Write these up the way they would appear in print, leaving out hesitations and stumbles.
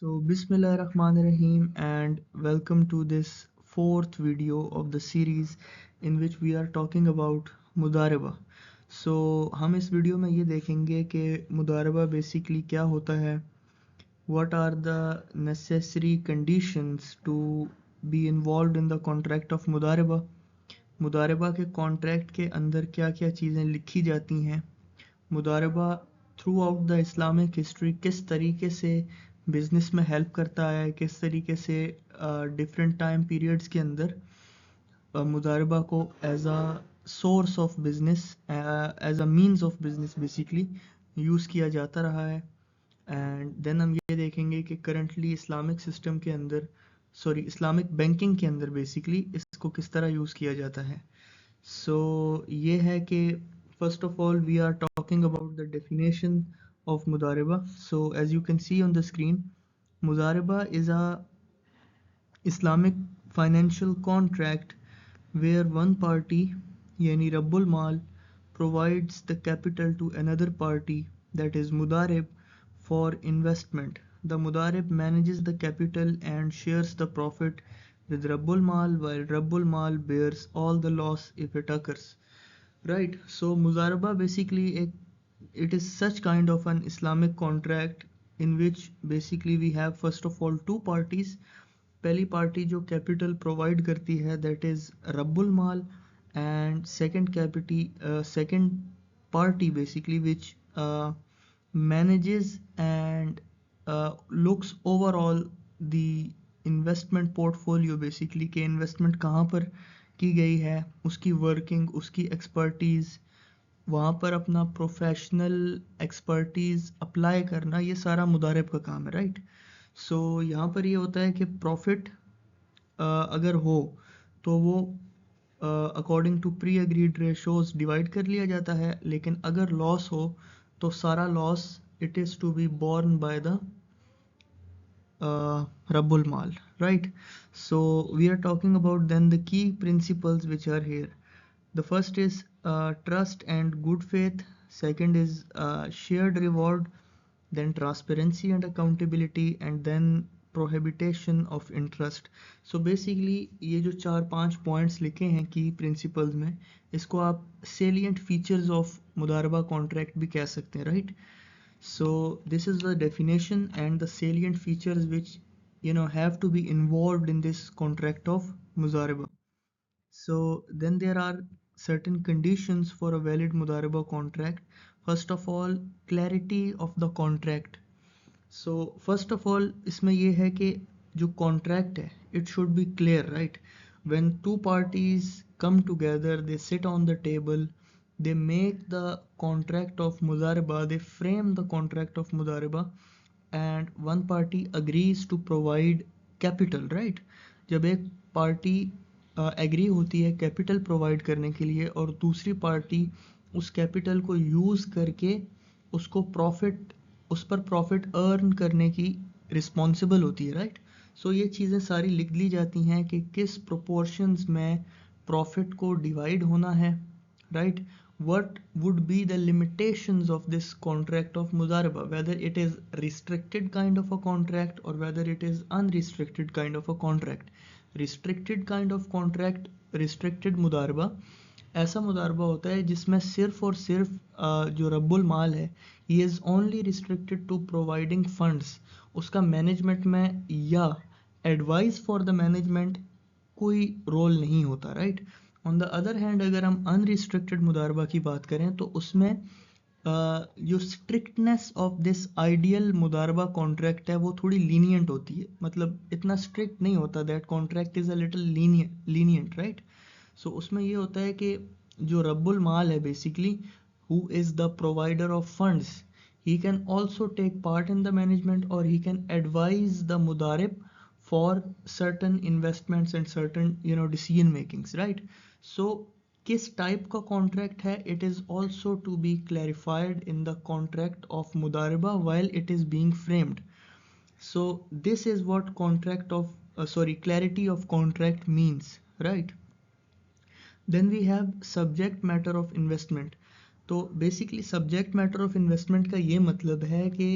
So, Bismillahirrahmanirrahim, and welcome to this fourth video of the series in which we are talking about मुदारबा. So, हम इस video में ये देखेंगे कि मुदारबा basically क्या होता है, what are the necessary conditions to be involved in the contract of मुदारबा, मुदारबा के कॉन्ट्रैक्ट के अंदर क्या क्या चीज़ें लिखी जाती हैं, मुदारबा throughout the Islamic history किस तरीके से बिज़नेस में हेल्प करता है, किस तरीके से डिफरेंट टाइम पीरियड्स के अंदर मुदारबा को as a source of business, as a means of business basically use किया जाता रहा है. एंड देन हम ये देखेंगे कि करंटली इस्लामिक सिस्टम के अंदर इस्लामिक बैंकिंग के अंदर बेसिकली इसको किस तरह यूज़ किया जाता है. So ये है कि first of all we are talking about the definition of मुदारबा. So as you can see on the screen, मुदारबा is a Islamic financial contract where one party यानी रब्बुल माल provides the capital to another party, that is mudarib, for investment. The mudarib manages the capital and shares the profit with rabbul mal, while rabbul mal bears all the loss if it occurs. Right, so muzaraba basically it is such kind of an Islamic contract in which basically we have first of all two parties. पहली party जो capital provide करती है that is रब्बुल माल, and second party basically which manages and looks overall the investment portfolio, basically कि investment कहाँ पर की गई है, उसकी वर्किंग, उसकी एक्सपर्टीज़, वहाँ पर अपना प्रोफेशनल एक्सपर्टीज़ अप्लाई करना, ये सारा मुदारिब का काम है. राइट, सो यहाँ पर ये होता है कि प्रॉफिट अगर हो तो वो according to pre agreed ratios divide कर लिया जाता है, लेकिन अगर लॉस हो तो सारा loss it is to be borne by the Rabbul Mal, right? So we are talking about then the key principles which are here. The first is trust and good faith. Second is shared reward. Then transparency and accountability, and then prohibition of interest. So basically ये जो 4-5 points लिखे हैं की principles में, इसको आप salient features of मुदारबा contract भी कह सकते हैं. Right, so this is the definition and the salient features which have to be involved in this contract of मुदारबा. So then there are certain conditions for a valid मुदारबा contract. First of all, clarity of the contract. So first of all इसमें ये है कि जो contract है it should be clear, right? When two parties come together, they sit on the table, they make the contract of मुदारबा, they frame the contract of मुदारबा, and one party agrees to provide capital, right? जब एक party agree होती है capital provide करने के लिए और दूसरी party उस कैपिटल को यूज़ करके उसको उस पर प्रॉफिट अर्न करने की रिस्पॉन्सिबल होती है. राइट, सो ये चीज़ें सारी लिख ली जाती हैं कि किस प्रोपोर्शंस में प्रॉफिट को डिवाइड होना है. Right, what would be the limitations of this contract of mudaraba, whether it is restricted kind of a contract or whether it is unrestricted kind of a contract. Restricted kind of contract, restricted मुदारबा ऐसा मुदारबा होता है जिसमें सिर्फ और सिर्फ जो रब्बुल माल है he is only restricted to providing funds, उसका मैनेजमेंट में या एडवाइस फॉर द मैनेजमेंट कोई रोल नहीं होता. Right, on the other hand अगर हम अनरिस्ट्रिक्टेड मुदारबा की बात करें तो उसमें जो स्ट्रिक्टनेस ऑफ दिस आइडियल मुदारबा कॉन्ट्रैक्ट है वो थोड़ी लीनियंट होती है, मतलब इतना स्ट्रिक्ट नहीं होता. That contract is a little lenient. Right, so उसमें ये होता है कि जो रब्बुल माल है basically who is the provider of funds, he can also take part in the management or he can advise the mudarib for certain investments and certain decision makings. Right, so किस टाइप का contract है it is also to be clarified in the contract of मुदारबा while it is being framed. So this is what clarity of contract means. Right, then we have subject matter of investment. तो basically subject matter of investment का ये मतलब है कि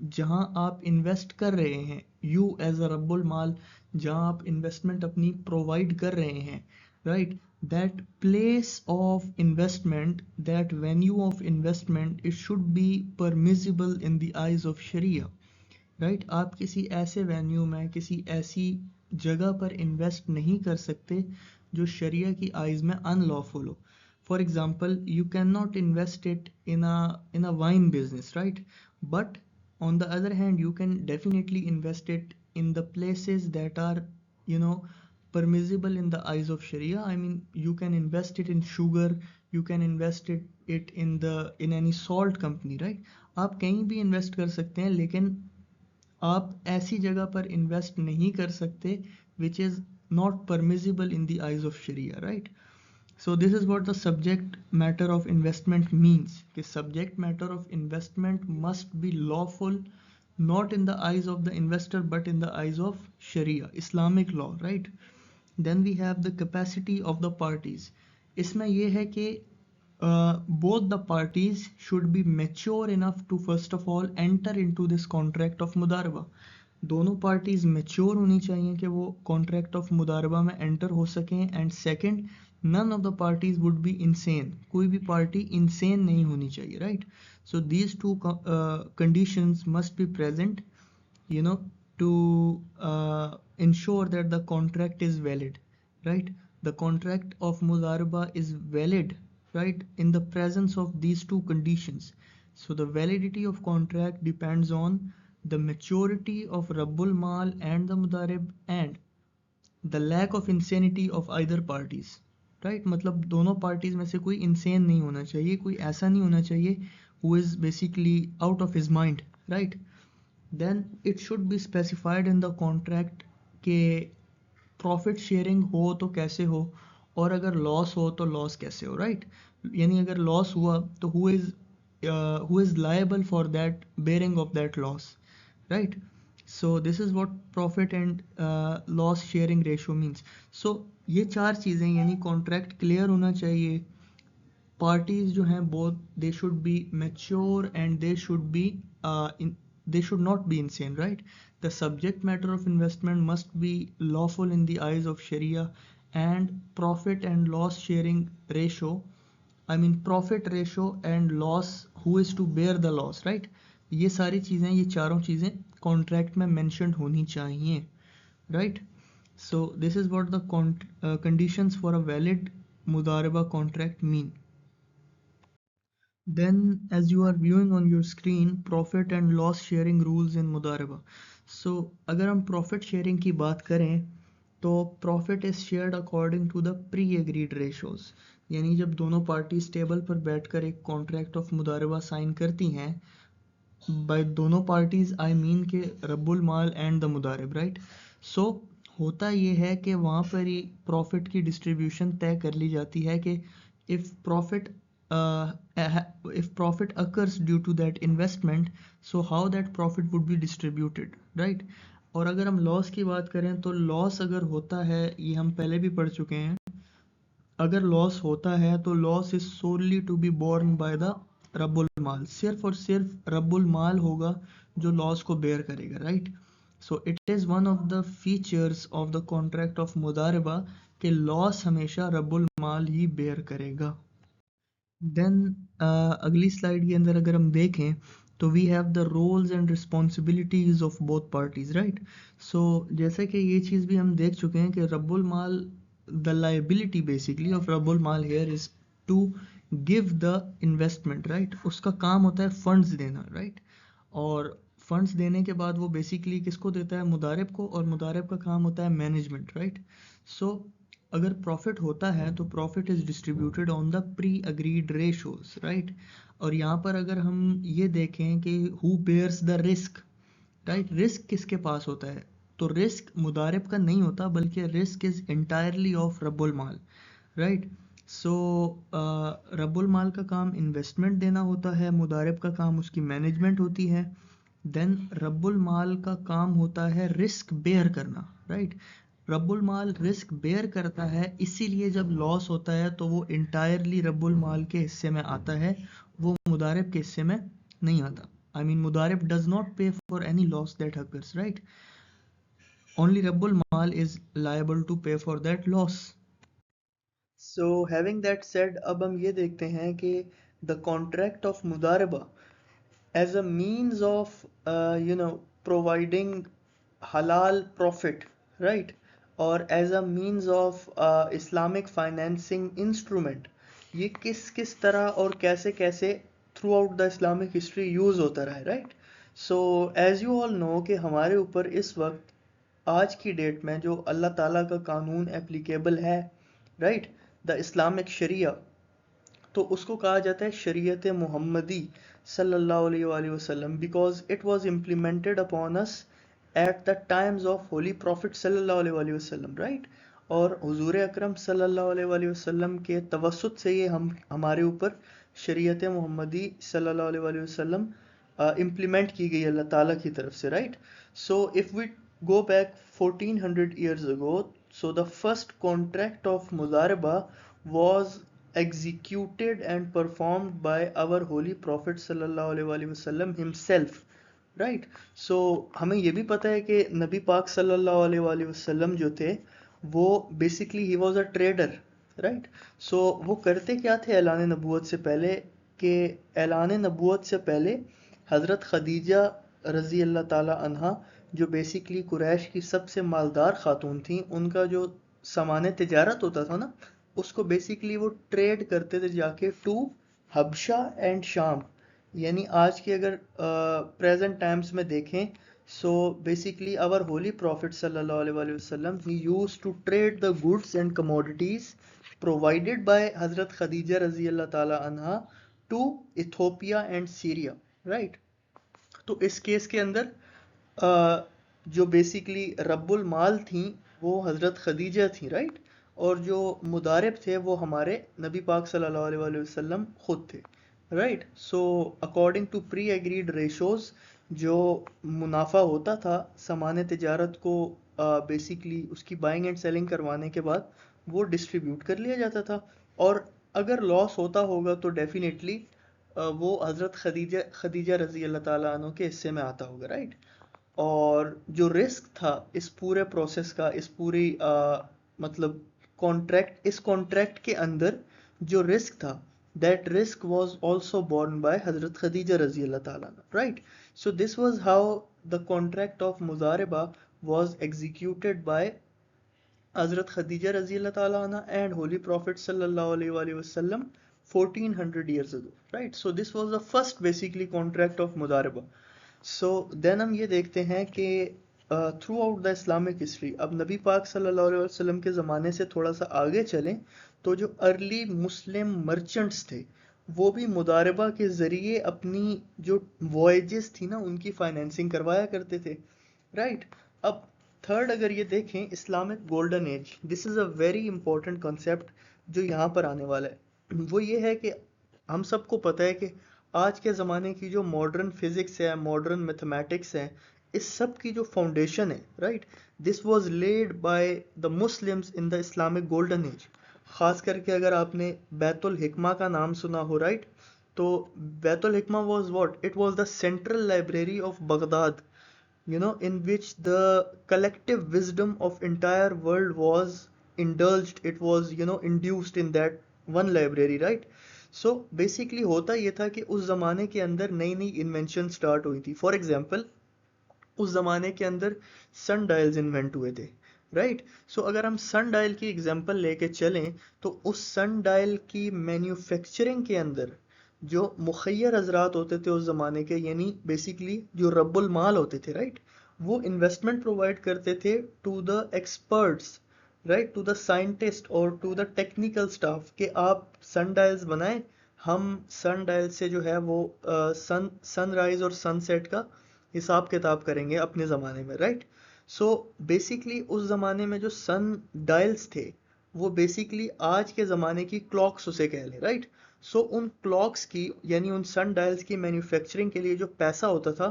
जहां आप invest कर रहे हैं, यू एज अ रब्बुल माल, जहां आप इन्वेस्टमेंट अपनी प्रोवाइड कर रहे हैं, right, that place of investment, that venue of investment, it should be permissible in the eyes of Sharia, right? आप किसी ऐसे वेन्यू में, किसी ऐसी जगह पर इन्वेस्ट नहीं कर सकते जो शरिया की आइज में अनलॉफुल हो. For example, you can not invest it in a wine business, right, but on the other hand you can definitely invest it in the places that are, you know, permissible in the eyes of Sharia. I mean, you can invest it in sugar, you can invest it in any salt company, right? आप कहीं भी invest कर सकते हैं, लेकिन आप ऐसी जगह पर इन्वेस्ट नहीं कर सकते which is not permissible in the eyes of Sharia, right? So this is what the subject matter of investment means. The subject matter of investment must be lawful, not in the eyes of the investor but in the eyes of Sharia, Islamic law, right? Then we have the capacity of the parties. इसमें ये है कि both the parties should be mature enough to first of all enter into this contract of मुदारबा. दोनों parties mature होनी चाहिए कि वो contract of मुदारबा में एंटर हो सकें. And second, none of the parties would be insane. कोई भी पार्टी इंसेन नहीं होनी चाहिए, right? So these two conditions must be present, you know, to ensure that the contract is valid, right? The contract of mudaraba is valid, right, in the presence of these two conditions. So the validity of contract depends on the maturity of rabbul mal and the mudarib and the lack of insanity of either parties, right? मतलब दोनों parties में से कोई insane नहीं होना चाहिए, कोई ऐसा नहीं होना चाहिए who is basically out of his mind, right? Then it should be specified in the contract कि प्रॉफिट शेयरिंग हो तो कैसे हो, और अगर लॉस हो तो लॉस कैसे हो, राइट? यानी अगर लॉस हुआ तो who is liable for that bearing of that loss, right? So this is what profit and loss sharing ratio means. So ये चार चीज़ें, यानी कॉन्ट्रैक्ट क्लियर होना चाहिए, parties जो हैं both they should be mature and they should be they should not be insane, right? The subject matter of investment must be lawful in the eyes of Sharia, and profit and loss sharing ratio, I mean profit ratio and loss, who is to bear the loss, right? ये सारी चीज़ें, ये चारों चीज़ें contract में mentioned होनी चाहिए, right? So this is what the conditions for a valid mudaraba contract mean. Then, as you are viewing on your screen, profit and loss sharing rules in मुदारबा. So अगर हम profit sharing की बात करें तो profit is shared according to the pre-agreed ratios. यानी जब दोनों parties table पर बैठकर एक कॉन्ट्रैक्ट ऑफ मुदारबा साइन करती हैं, बाय दोनों पार्टीज आई मीन के रब्बुल माल एंड द मुदारिब, राइट? सो होता ये है कि वहाँ पर ही प्रॉफिट की डिस्ट्रीब्यूशन तय कर ली जाती है कि if profit occurs due to that investment, so how that profit would be distributed, right? और अगर हम लॉस की बात करें तो लॉस अगर होता है, ये हम पहले भी पढ़ चुके हैं, अगर लॉस होता है तो loss is solely to be borne by the रब्बुल माल. सिर्फ और सिर्फ रब्बुल माल होगा जो लॉस को बेयर करेगा, right? So it is one of the features of the contract of मुदारबा कि लॉस हमेशा रब्बुल माल ही बेयर करेगा. देन अगली स्लाइड के अंदर अगर हम देखें तो we have the roles and responsibilities of both parties, right? So जैसे कि ये चीज़ भी हम देख चुके हैं कि रब्बुल माल, the liability basically of रब्बुल माल here is to give the investment, right? उसका काम होता है फंड्स देना, right? और फंड्स देने के बाद वो बेसिकली किसको देता है? मुदारिब को, और मुदारिब का काम होता है मैनेजमेंट, राइट? सो अगर प्रॉफिट होता है तो profit is distributed on the pre agreed ratios, right? और यहाँ पर अगर हम ये देखें कि who bears the risk, right? Risk किसके पास होता है? तो रिस्क मुदारिब का नहीं होता, बल्कि रिस्क इज एंटायरली ऑफ रब्बुल माल, राइट? सो रब्बुल माल का काम इन्वेस्टमेंट देना होता है, मुदारिब का काम उसकी मैनेजमेंट होती है. देन रब्बुल माल का काम होता है रिस्क बेयर करना, राइट? रब्बुल माल रिस्क बेयर करता है, इसीलिए जब लॉस होता है तो वो इंटायरली रब्बुल माल के हिस्से में आता है, वो मुदारिब के हिस्से में नहीं आता. I mean, Mudarib does not pay for any loss that occurs, right? Only Rabbul Mal is liable to pay for that loss. So having that said, अब हम ये देखते हैं कि the contract of Mudaraba as a means of providing halal profit, right? Or as a means of Islamic financing instrument, ये किस किस तरह और कैसे कैसे throughout the Islamic history use होता रहा है, right? So as you all know कि हमारे ऊपर इस वक्त आज की डेट में जो अल्लाह ताला का कानून एप्लीकेबल है, राइट, द इस्लामिक शरिया, तो उसको कहा जाता है शरीयत मुहम्मदी सल्लल्लाहु अलैहि वसल्लम, because it was implemented upon us at the times of Holi prophet सल्लल्लाहु अलैहि वसल्लम, राइट? और हुजूर अकरम सल्लल्लाहु अलैहि वसल्लम के तवस्सुत से ये हम हमारे ऊपर शरीयत मुहम्मदी सल्लल्लाहु अलैहि वसल्लम इम्प्लीमेंट की गई अल्लाह ताला की तरफ से, right? So if we go back 1400 years ago, so the first contract of Muzaraba was executed and performed by our holy prophet sallallahu alaihi wasallam himself, right? So हमें ये भी पता है कि नबी पाक सल्लल्लाहु अलैहि वसल्लम जो थे वो बेसिकली ही was a trader, right? So वो करते क्या थे ऐलान नबूवत से पहले, कि ऐलान नबूवत से पहले हज़रत खदीजा रज़ी अल्लाह ताला अन्हा, जो बेसिकली कुरैश की सबसे मालदार खातून थी, उनका जो सामान तिजारत होता था ना, उसको बेसिकली वो ट्रेड करते थे जाके टू हबशा एंड शाम। यानी आज के अगर प्रेजेंट टाइम्स में देखें, so basically our holy prophet सल्लल्लाहु अलैहि वसल्लम he used to trade the goods and commodities provided by हजरत खदीजा रजी अल्लाह ताला अन्हा to Ethiopia and Syria, right? तो इस केस के अंदर जो बेसिकली रब्बुल माल थी वो हज़रत खदीजा थी, राइट? और जो मुदारिब थे वो हमारे नबी पाक सल्लल्लाहु अलैहि वसल्लम खुद थे, right? So according to pre agreed ratios, जो मुनाफा होता था सामान तिजारत को बेसिकली उसकी बाइंग एंड सेलिंग करवाने के बाद वो डिस्ट्रीब्यूट कर लिया जाता था। और अगर लॉस होता होगा तो डेफिनेटली वो हज़रत खदीजा रज़ी अल्लाह ताला अन्हो के हिस्से में आता होगा, राइट? और जो रिस्क था इस पूरे प्रोसेस का, इस पूरी मतलब इस कॉन्ट्रैक्ट के अंदर जो रिस्क था, that risk was also borne by हजरत खदीजा रजी अल्लाह ताला, right? So this was how the contract of मुजारिबा वाज एग्जीक्यूटेड बाय हजरत खदीजा रजी अल्लाह ताला अन्हा एंड होली प्रॉफिट सल्लल्लाहु अलैहि वसल्लम 1400 years ago, right? So this was the first basically contract of मुदारिबा। सो देन हम ये देखते हैं कि throughout the Islamic history, अब नबी पाक सल्लल्लाहु अलैहि वसल्लम के ज़माने से थोड़ा सा आगे चलें तो जो अर्ली मुस्लिम मर्चेंट्स थे वो भी मुदारिबा के ज़रिए अपनी जो वॉयजेस थी ना उनकी फाइनेंसिंग करवाया करते थे, राइट? अब थर्ड अगर ये देखें, Islamic golden age, this is a very important concept जो यहाँ पर आने वाला है। वो ये है कि हम सबको पता है कि आज के ज़माने की जो मॉडर्न फिज़िक्स है, मॉडर्न मैथमेटिक्स है, इस सब की जो फाउंडेशन है, right, this was led by the Muslims in the Islamic golden age. ख़ास करके अगर आपने बैतुल हिकमा का नाम सुना हो, राइट, तो बैतुल हिकमा was what, it was the central library of Baghdad, in which the collective wisdom of entire world was indulged, it was induced in that one library, right? So basically होता ये था कि उस ज़माने के अंदर नई नई इन्वेंशन स्टार्ट हुई थी। फॉर एग्जांपल, उस ज़माने के अंदर सन डायल्स इन्वेंट हुए थे, राइट? सो अगर हम सन डायल की एग्जांपल लेके चलें तो उस सन डायल की मैन्युफैक्चरिंग के अंदर जो मुखय्यर हजरात होते थे उस ज़माने के, यानी बेसिकली जो रब्बुल माल होते थे, राइट, वो इन्वेस्टमेंट प्रोवाइड करते थे to the experts, right, to the scientist और टू द टेक्निकल स्टाफ, कि आप सन डायल्स बनाएं, हम सन डायल से जो है वो सनराइज और सनसेट का हिसाब किताब करेंगे अपने ज़माने में, राइट? सो बेसिकली उस ज़माने में जो सन डायल्स थे वो बेसिकली आज के ज़माने की क्लॉक्स उसे कह लें, राइट? सो उन क्लॉक्स की यानी उन सन डायल्स की मैन्युफैक्चरिंग के लिए जो पैसा होता था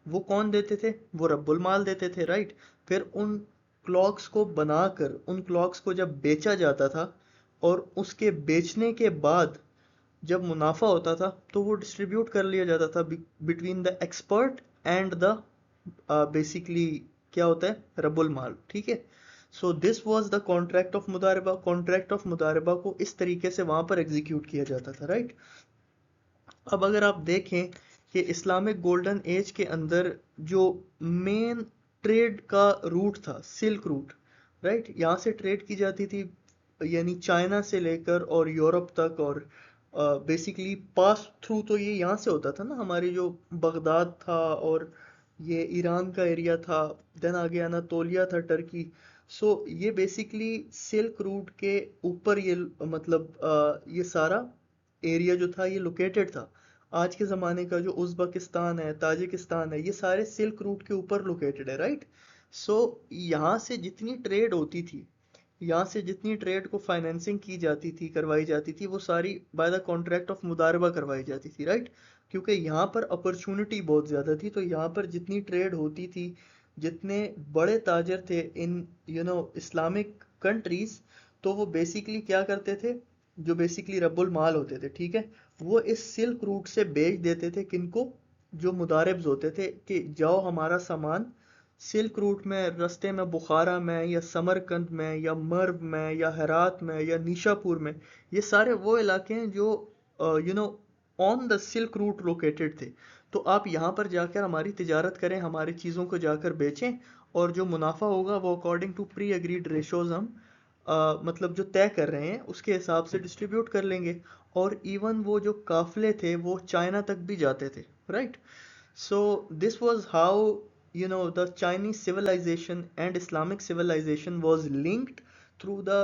वो कौन देते थे? वो रब्बुल माल देते थे, राइट? फिर उन क्लॉक्स को बनाकर उन क्लॉक्स को जब बेचा जाता था और उसके बेचने के बाद जब मुनाफा होता था तो वो डिस्ट्रीब्यूट कर लिया जाता था between the expert and the basically क्या होता है, रबुल माल, ठीक है। So this was the contract of मुदारबा। कॉन्ट्रैक्ट ऑफ मुदारबा को इस तरीके से वहां पर एग्जीक्यूट किया जाता था, राइट। अब अगर आप देखें कि इस्लामिक गोल्डन एज के अंदर जो मेन ट्रेड का रूट था सिल्क रूट, राइट, यहाँ से ट्रेड की जाती थी, यानी चाइना से लेकर और यूरोप तक, और बेसिकली पास थ्रू तो ये यहाँ से होता था ना, हमारी जो बगदाद था और ये ईरान का एरिया था, देन आगे अनातोलिया था, टर्की। सो ये बेसिकली सिल्क रूट के ऊपर ये मतलब ये सारा एरिया जो था ये लोकेटेड था। आज के ज़माने का जो उज़्बेकिस्तान है, ताजिकिस्तान है, ये सारे सिल्क रूट के ऊपर लोकेटेड है, राइट। सो यहाँ से जितनी ट्रेड होती थी, यहाँ से जितनी ट्रेड को फाइनेंसिंग की जाती थी, करवाई जाती थी, वो सारी बाय द कॉन्ट्रैक्ट ऑफ मुदारबा करवाई जाती थी, राइट। क्योंकि यहाँ पर अपॉर्चुनिटी बहुत ज़्यादा थी, तो यहाँ पर जितनी ट्रेड होती थी, जितने बड़े ताजर थे इन इस्लामिक कंट्रीज, तो वो बेसिकली क्या करते थे, जो बेसिकली रब्बुल माल होते थे, ठीक है, वो इस सिल्क रूट से बेच देते थे किनको, जो मुदारिब्स होते थे, कि जाओ हमारा सामान सिल्क रूट में, रास्ते में बुखारा में या समरकंद में या मर्व में या हेरात में या निशापुर में, ये सारे वो इलाके हैं जो on the silk route located थे। तो आप यहाँ पर जाकर हमारी तिजारत करें, हमारी चीज़ों को जाकर बेचें, और जो मुनाफा होगा वो according to pre agreed ratios हम मतलब जो तय कर रहे हैं उसके हिसाब से डिस्ट्रीब्यूट कर लेंगे। और इवन वो जो काफले थे वो चाइना तक भी जाते थे, right. So this was how the Chinese civilization and Islamic civilization was linked through the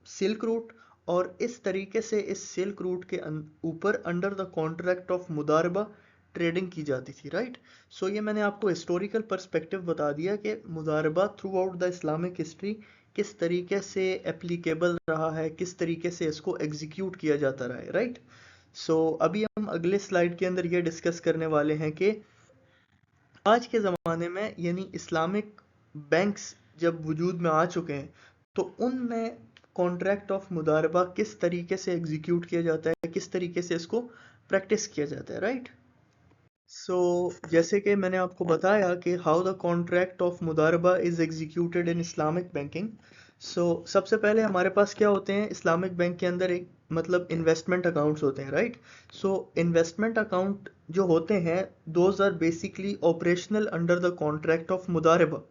Silk Route। और इस तरीके से इस सिल्क रूट के ऊपर अंडर द कॉन्ट्रैक्ट ऑफ मुदारबा ट्रेडिंग की जाती थी, राइट। सो ये मैंने आपको हिस्टोरिकल पर्सपेक्टिव बता दिया कि मुदारबा throughout the Islamic history किस तरीके से एप्लीकेबल रहा है, किस तरीके से इसको एग्जीक्यूट किया जाता रहा है, राइट। सो अभी हम अगले स्लाइड के अंदर ये डिस्कस करने वाले हैं कि आज के ज़माने में यानी इस्लामिक बैंक्स जब वजूद में आ चुके हैं, तो उनमें कॉन्ट्रैक्ट ऑफ मुदारबा किस तरीके से एग्जीक्यूट किया जाता है, किस तरीके से इसको प्रैक्टिस किया जाता है, राइट। सो जैसे कि मैंने आपको बताया कि हाउ द कॉन्ट्रैक्ट ऑफ मुदारबा is executed in Islamic banking. So सबसे पहले हमारे पास क्या होते हैं इस्लामिक बैंक के अंदर, एक मतलब इन्वेस्टमेंट अकाउंट्स होते हैं, राइट। सो इन्वेस्टमेंट अकाउंट जो होते हैं those are basically operational under the contract of मुदारबा,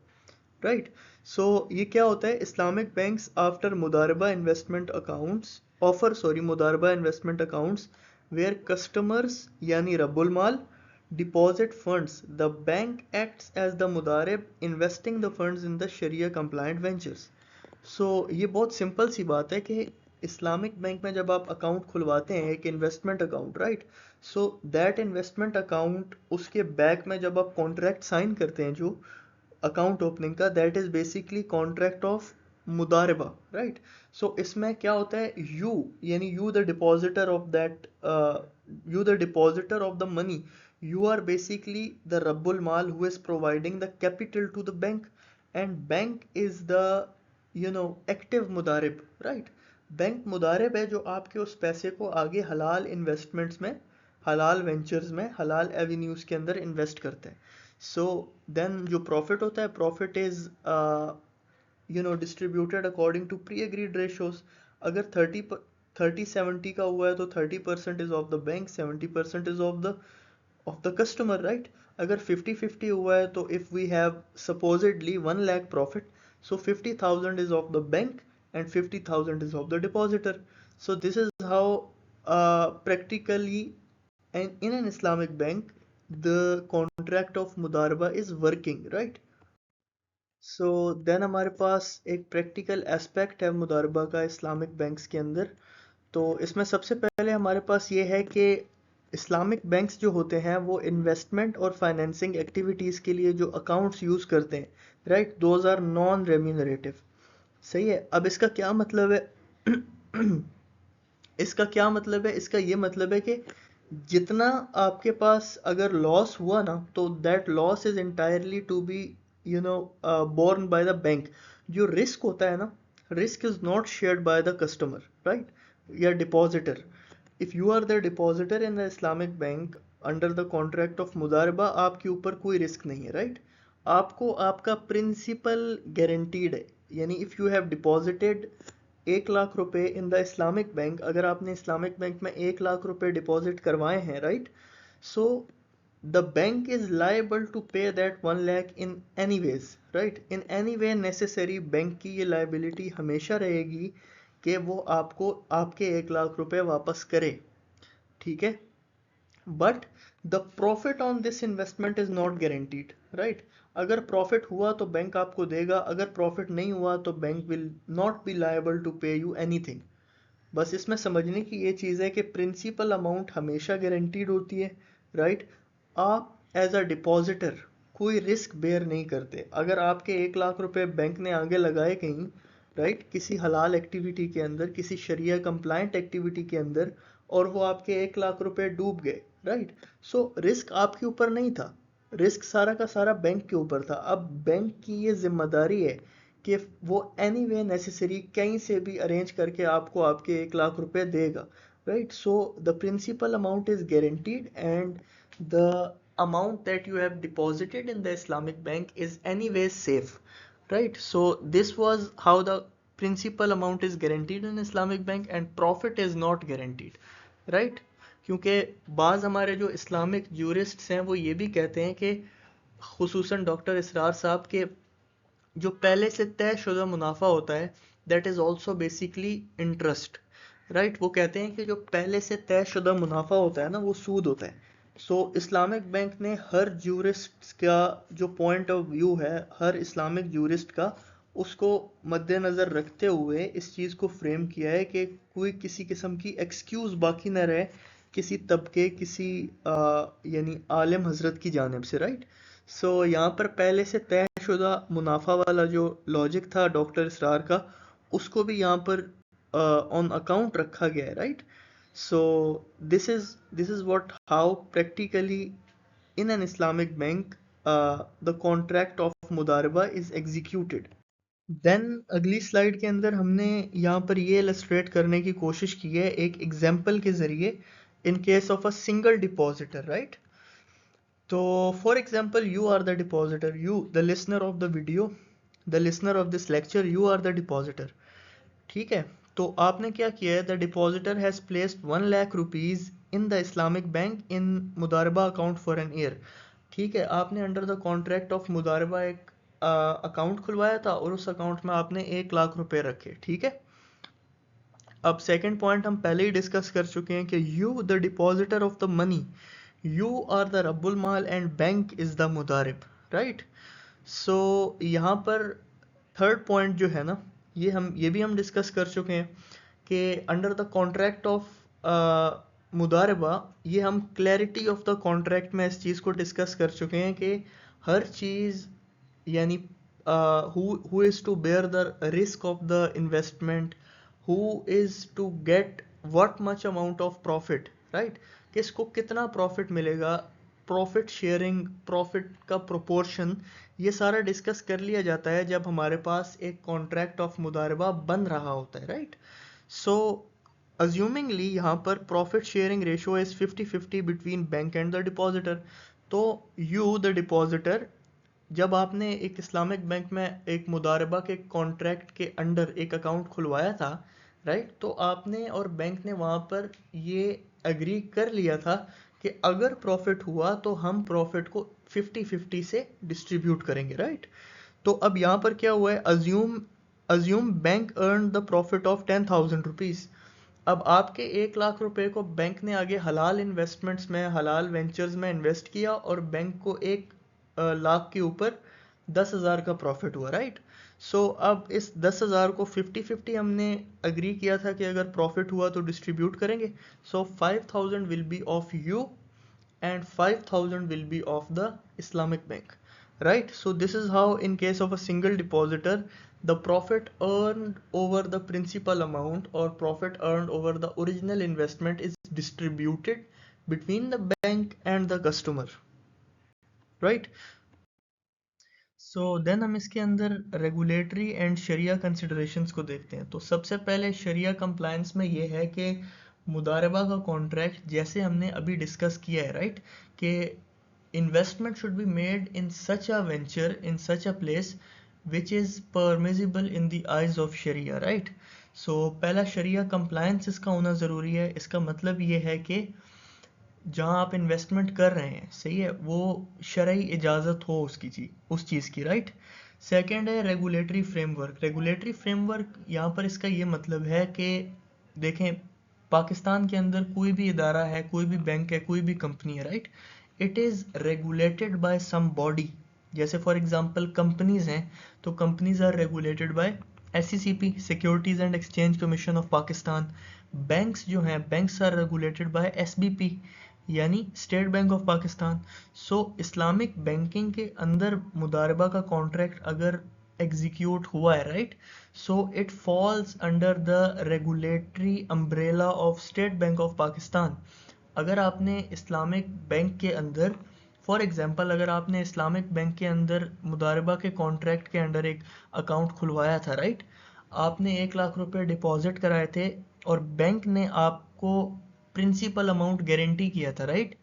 राइट। सो ये क्या होता है, इस्लामिक बैंक्स आफ्टर मुदारबा इन्वेस्टमेंट अकाउंट्स ऑफर मुदारबा इन्वेस्टमेंट अकाउंट्स वेयर कस्टमर्स यानी रब्बुल माल deposit funds. The bank acts as the mudarib, investing the funds in the sharia compliant ventures. So ये बहुत सिंपल सी बात है कि इस्लामिक बैंक में जब आप अकाउंट खुलवाते हैं एक investment account, right, so that investment account उसके बैक में जब आप कॉन्ट्रैक्ट साइन करते हैं जो अकाउंट ओपनिंग का, that is basically contract of मुदारबा, राइट। सो इसमें क्या होता है, यू यानी you the depositor of that, you the depositor of the money, you are basically the rabbul mal who is providing the capital to the bank, and bank is the active mudarib, right। Bank मुदारिब है जो आपके उस पैसे को आगे हलाल investments में, हलाल वेंचर्स में, हलाल एवेन्यूज के अंदर इन्वेस्ट करते हैं। सो देन जो प्रॉफिट होता है, profit is distributed according to pre agreed ratios. अगर 30-70 का हुआ है तो 30% is of the bank, 70% is of the customer, right. अगर 50-50 हुआ है तो if we have supposedly 1 lakh profit, so 50,000 is of the bank and 50,000 is of the depositor. So this is how practically and in an Islamic bank the contract of mudaraba is working, right। So then हमारे पास एक practical aspect है मुदारबा का Islamic banks के अंदर। तो इसमें सबसे पहले हमारे पास ये है कि इस्लामिक बैंक्स जो होते हैं वो इन्वेस्टमेंट और फाइनेंसिंग एक्टिविटीज़ के लिए जो अकाउंट्स यूज़ करते हैं, right, those are non remunerative. सही है। अब इसका क्या मतलब है इसका क्या मतलब है, इसका ये मतलब है कि जितना आपके पास अगर लॉस हुआ ना, तो that loss is entirely to be borne by the bank. जो रिस्क होता है ना, risk is not shared by the customer, right, या depositor. If you are the depositor in the Islamic bank under the contract of मुदारबा, आपके ऊपर कोई risk नहीं है, राइट? आपको आपका प्रिंसिपल गारंटीड है, यानी if you have deposited 1 lakh रुपए इन द इस्लामिक बैंक, अगर आपने इस्लामिक बैंक में 1 लाख रुपए डिपॉजिट करवाए हैं, right, so the bank is liable to pay that 1 lakh in any ways, right? In any way necessary, bank की ये liability हमेशा रहेगी कि वो आपको आपके 1 लाख रुपए वापस करे, ठीक है? But the profit on this investment is not guaranteed, right? अगर प्रॉफिट हुआ तो बैंक आपको देगा, अगर प्रॉफिट नहीं हुआ तो bank will not be liable to pay you anything. बस इसमें समझने की ये चीज़ है कि प्रिंसिपल अमाउंट हमेशा गारंटीड होती है, राइट? आप एज अ डिपॉजिटर कोई रिस्क बेयर नहीं करते। अगर आपके 1 लाख रुपए बैंक ने आगे लगाए कहीं, राइट, किसी हलाल एक्टिविटी के अंदर, किसी शरिया कंप्लायंट एक्टिविटी के अंदर, और वो आपके 1 लाख रुपए डूब गए, राइट, सो रिस्क आपके ऊपर नहीं था, रिस्क सारा का सारा बैंक के ऊपर था। अब बैंक की ये जिम्मेदारी है कि वो एनी वे नेसेसरी कहीं से भी अरेंज करके आपको आपके 1 लाख रुपए देगा, right? So the principal amount is guaranteed and the amount that you have deposited in the Islamic bank is anyways safe, right? So this was how the principal amount is guaranteed in Islamic bank and profit is not guaranteed, right? क्योंकि बाज़ हमारे जो Islamic जूरिस्ट्स हैं वो ये भी कहते हैं कि खुसूसन डॉक्टर इसरार साहब के जो पहले से तयशुदा मुनाफा होता है that is also basically interest, right? वो कहते हैं कि जो पहले से तयशुदा मुनाफा होता है ना, वो सूद होता है। सो इस्लामिक बैंक ने हर जूरिस्ट का जो पॉइंट ऑफ व्यू है, हर इस्लामिक जूरिस्ट का, उसको मद्देनज़र रखते हुए इस चीज़ को फ्रेम किया है कि कोई किसी किस्म की एक्सक्यूज़ बाकी न रहे किसी तबके, किसी यानी आलिम हजरत की जानिब से, राइट? सो यहाँ पर पहले से तयशुदा मुनाफा वाला जो लॉजिक था डॉक्टर इसरार का, उसको भी यहाँ पर ऑन अकाउंट रखा गया है, right? So this is what how practically in an Islamic bank the contract of मुदारबा is executed. Then अगली स्लाइड के अंदर हमने यहाँ पर ये इलस्ट्रेट करने की कोशिश की है एक एग्जाम्पल के जरिए in case of a single depositor, right? तो for example you are the depositor, you the listener of the video, the listener of this lecture, you are the depositor, ठीक है? तो आपने क्या किया है, the depositor has placed 1 lakh rupees in the Islamic bank in मुदारबा account for an year, ठीक है? आपने अंडर द कॉन्ट्रैक्ट ऑफ मुदारबा एक अकाउंट खुलवाया था और उस अकाउंट में आपने 1 लाख रुपए रखे, ठीक है? अब सेकंड पॉइंट हम पहले ही डिस्कस कर चुके हैं कि you the depositor of the money, you are the रब्बुल माल एंड बैंक इज द मुदारिब, राइट? सो यहाँ पर थर्ड पॉइंट जो है ना, ये भी हम डिस्कस कर चुके हैं कि अंडर द कॉन्ट्रैक्ट ऑफ मुदारबा, ये हम क्लैरिटी ऑफ द कॉन्ट्रैक्ट में इस चीज़ को डिस्कस कर चुके हैं कि हर चीज़ यानी who is to bear the risk of the investment, who is to get what much amount of profit, right? किसको कितना प्रॉफिट मिलेगा, प्रॉफिट शेयरिंग, प्रॉफिट का प्रोपोर्शन, ये सारा डिस्कस कर लिया जाता है जब हमारे पास एक कॉन्ट्रैक्ट ऑफ मुदारबा बन रहा होता है, राइट? सो अज्यूमिंगली यहाँ पर profit sharing ratio is 50-50 between bank and the depositor. तो यू द डिपॉजिटर, जब आपने एक इस्लामिक बैंक में एक मुदारबा के कॉन्ट्रैक्ट के अंडर एक अकाउंट खुलवाया था, राइट, तो आपने और बैंक ने वहाँ पर ये एग्री कर लिया था कि अगर प्रॉफिट हुआ तो हम प्रॉफिट को 50-50 से डिस्ट्रीब्यूट करेंगे, राइट? तो अब यहाँ पर क्या हुआ है, assume bank earn the profit of 10,000 rupees. अब आपके 1 लाख रुपए को बैंक ने आगे हलाल इन्वेस्टमेंट्स में, हलाल वेंचर्स में इन्वेस्ट किया और बैंक को 1 लाख के ऊपर 10,000 का प्रॉफिट हुआ, राइट? सो अब इस 10,000 को 50-50 हमने अग्री किया था कि अगर प्रॉफिट हुआ तो डिस्ट्रीब्यूट करेंगे। सो 5,000 will be of you and 5,000 will be of the Islamic bank, right? So this is how in case of a single depositor the profit earned over the principal amount or profit earned over the original investment is distributed between the bank and the customer, right? So then हम इसके अंदर regulatory and शरिया considerations को देखते हैं। तो सबसे पहले शरिया कंप्लायंस में ये है कि मुदारबा का कॉन्ट्रैक्ट जैसे हमने अभी डिस्कस किया है, राइट, कि investment should be made in such a venture in such a place which is permissible in the eyes of शरिया, राइट। सो पहला शरिया कंप्लायंस इसका होना ज़रूरी है। इसका मतलब ये है कि जहाँ आप इन्वेस्टमेंट कर रहे हैं, सही है, वो शरई इजाज़त हो उसकी चीज़, उस चीज़ की, राइट। सेकंड है रेगुलेटरी फ्रेमवर्क। रेगुलेटरी फ्रेमवर्क यहाँ पर इसका ये मतलब है कि देखें, पाकिस्तान के अंदर कोई भी इदारा है, कोई भी बैंक है, कोई भी कंपनी है, right, it is regulated by some body. जैसे फॉर एग्जांपल कंपनीज हैं, तो companies are regulated by SECP, securities and exchange commission of Pakistan. Banks जो हैं, banks are regulated by SBP, यानी state bank of Pakistan. So Islamic banking के अंदर मुदारबा का कॉन्ट्रैक्ट अगर एग्जीक्यूट हुआ है, right, so it falls under the regulatory umbrella of state bank of Pakistan. अगर आपने इस्लामिक बैंक के अंदर, फॉर एग्जांपल, अगर आपने इस्लामिक बैंक के अंदर मुदारबा के कॉन्ट्रैक्ट के अंडर एक अकाउंट खुलवाया था, राइट, आपने 1 लाख रुपए डिपॉजिट कराए थे और बैंक ने आपको प्रिंसिपल अमाउंट गारंटी किया था, राइट।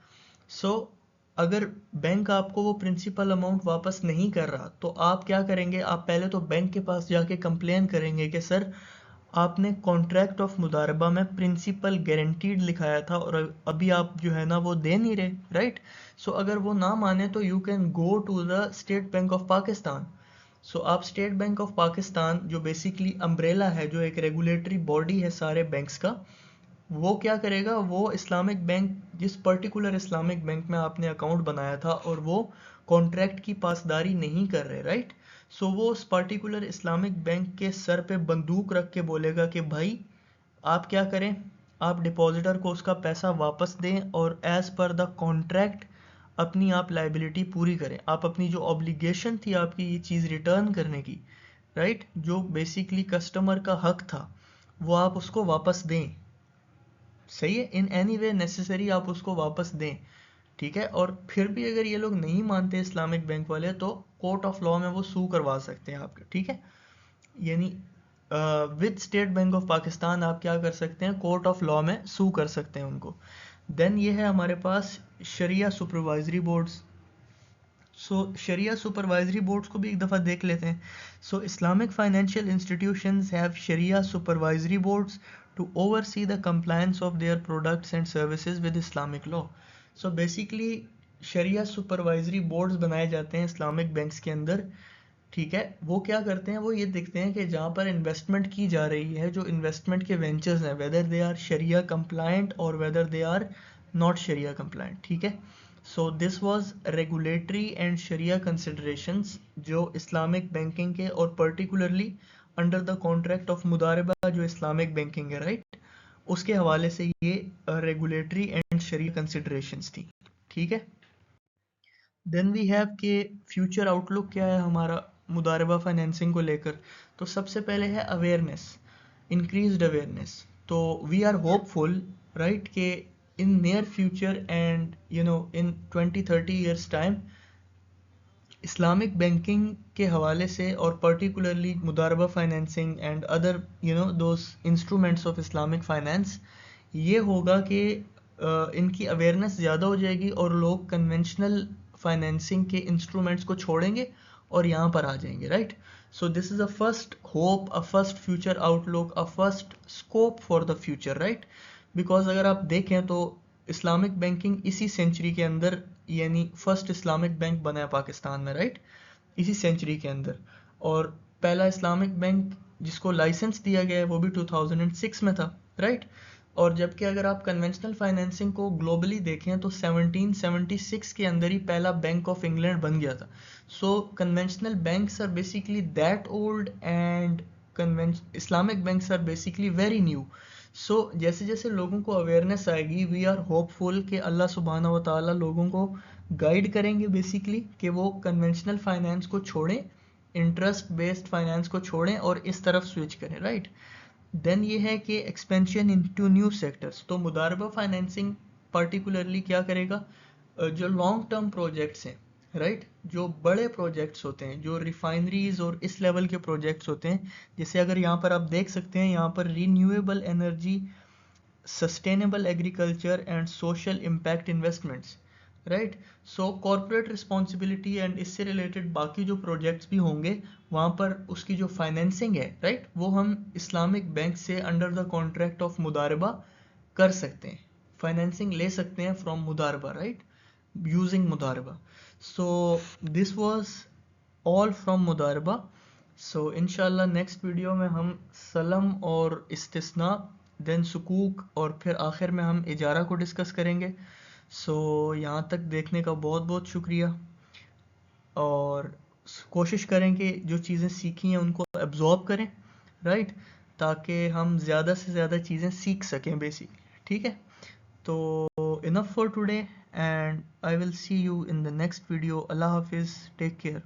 सो अगर बैंक आपको वो प्रिंसिपल अमाउंट वापस नहीं कर रहा, तो आप क्या करेंगे? आप पहले तो बैंक के पास जाके कंप्लेन करेंगे कि सर, आपने कॉन्ट्रैक्ट ऑफ मुदारबा में प्रिंसिपल गारंटीड लिखाया था और अभी आप जो है ना वो दे नहीं रहे, राइट। सो अगर वो ना माने तो you can go to the State bank of Pakistan. So आप स्टेट बैंक ऑफ पाकिस्तान, जो बेसिकली अम्ब्रेला है, जो एक रेगुलेटरी बॉडी है सारे बैंक्स का, वो क्या करेगा? वो इस्लामिक बैंक, जिस पर्टिकुलर इस्लामिक बैंक में आपने अकाउंट बनाया था और वो कॉन्ट्रैक्ट की पासदारी नहीं कर रहे, राइट, सो वो उस पर्टिकुलर इस्लामिक बैंक के सर पे बंदूक रख के बोलेगा कि भाई आप क्या करें, आप डिपॉजिटर को उसका पैसा वापस दें और एज पर द कॉन्ट्रैक्ट अपनी आप लाइबिलिटी पूरी करें। आप अपनी जो ऑब्लिगेशन थी आपकी ये चीज़ रिटर्न करने की, राइट, जो बेसिकली कस्टमर का हक था, वो आप उसको वापस दें। सही है, इन एनी वे नेसेसरी आप उसको वापस दें, ठीक है। और फिर भी अगर ये लोग नहीं मानते इस्लामिक बैंक वाले, तो कोर्ट ऑफ लॉ में वो सू करवा सकते हैं आपके, ठीक है। यानी with state bank of Pakistan आप क्या कर सकते हैं? कोर्ट ऑफ लॉ में सू कर सकते हैं उनको। देन ये है हमारे पास शरिया सुपरवाइजरी बोर्ड्स। सो शरिया सुपरवाइजरी बोर्ड्स को भी एक दफ़ा देख लेते हैं। So Islamic financial institutions have शरिया supervisory boards to oversee the compliance of their products and services with Islamic law. So basically Shariah supervisory boards बनाए जाते हैं इस्लामिक बैंक्स के अंदर, ठीक है। वो क्या करते हैं? वो ये देखते हैं कि जहाँ पर इन्वेस्टमेंट की जा रही है, जो इन्वेस्टमेंट के वेंचर्स हैं, वेदर दे आर शरिया कंप्लायंट और वेदर दे आर नॉट शरिया कंप्लायंट, ठीक है। So this was regulatory and शरिया कंसिडरेशंस जो इस्लामिक बैंकिंग के, और particularly under the contract of मुदारबा जो इस्लामिक बैंकिंग है, राइट, उसके हवाले से ये रेगुलेटरी एंड शरिया कंसिडरेशंस थी, ठीक है। देन वी हैव के फ्यूचर आउटलुक क्या है हमारा मुदारबा फाइनेंसिंग को लेकर। तो सबसे पहले है अवेयरनेस, इंक्रीज्ड अवेयरनेस। तो वी आर होपफुल, राइट, कि in near future and in 20-30 years time Islamic banking के हवाले से और पर्टिकुलरली मुदारबा financing and other those instruments of Islamic finance, ये होगा कि इनकी अवेयरनेस ज़्यादा हो जाएगी और लोग कन्वेंशनल फाइनेंसिंग के इंस्ट्रूमेंट्स को छोड़ेंगे और यहाँ पर आ जाएंगे, right. So this is a first hope, a first future outlook, a first scope for the future, right. Because अगर आप देखें तो इस्लामिक बैंकिंग इसी सेंचुरी के अंदर, यानी फर्स्ट इस्लामिक बैंक बना है पाकिस्तान में, राइट, इसी सेंचुरी के अंदर। और पहला इस्लामिक बैंक जिसको लाइसेंस दिया गया है वो भी 2006 में था, राइट। और जबकि अगर आप कन्वेंशनल फाइनेंसिंग को ग्लोबली देखें तो 1776 के अंदर ही पहला बैंक ऑफ इंग्लैंड बन गया था। So conventional banks are basically that old and Islamic banks are basically very new. So जैसे जैसे लोगों को अवेयरनेस आएगी, वी आर होपफुल कि अल्लाह सुबहाना व ताला लोगों को गाइड करेंगे बेसिकली कि वो कन्वेंशनल फाइनेंस को छोड़ें, इंटरेस्ट बेस्ड फाइनेंस को छोड़ें और इस तरफ स्विच करें, राइट। देन ये है कि एक्सपेंशन इनटू न्यू सेक्टर्स। तो मुदारबा फाइनेंसिंग पर्टिकुलरली क्या करेगा? जो लॉन्ग टर्म प्रोजेक्ट्स हैं, राइट, जो बड़े प्रोजेक्ट्स होते हैं, जो रिफाइनरीज और इस लेवल के प्रोजेक्ट्स होते हैं, जैसे अगर यहाँ पर आप देख सकते हैं, यहाँ पर renewable energy sustainable agriculture and social impact investments, right. So corporate responsibility and इससे रिलेटेड बाकी जो प्रोजेक्ट्स भी होंगे वहाँ पर उसकी जो फाइनेंसिंग है, राइट, वो हम इस्लामिक बैंक से अंडर द कॉन्ट्रैक्ट ऑफ मुदारबा कर सकते हैं, फाइनेंसिंग ले सकते हैं फ्रॉम मुदारबा, राइट, यूजिंग मुदारबा. So this was all from मुदारबा. सो इंशाल्लाह नेक्स्ट वीडियो में हम सलम और इस्तिस्ना, देन सुकूक, और फिर आखिर में हम इजारा को डिस्कस करेंगे. सो यहाँ तक देखने का बहुत बहुत शुक्रिया, और कोशिश करें कि जो चीज़ें सीखी हैं उनको एब्जॉर्ब करें, राइट, ताकि हम ज़्यादा से ज़्यादा चीज़ें सीख सकें बेसिकली. ठीक है, तो enough for today and I will see you in the next video. अल्लाह हाफिज़, टेक केयर.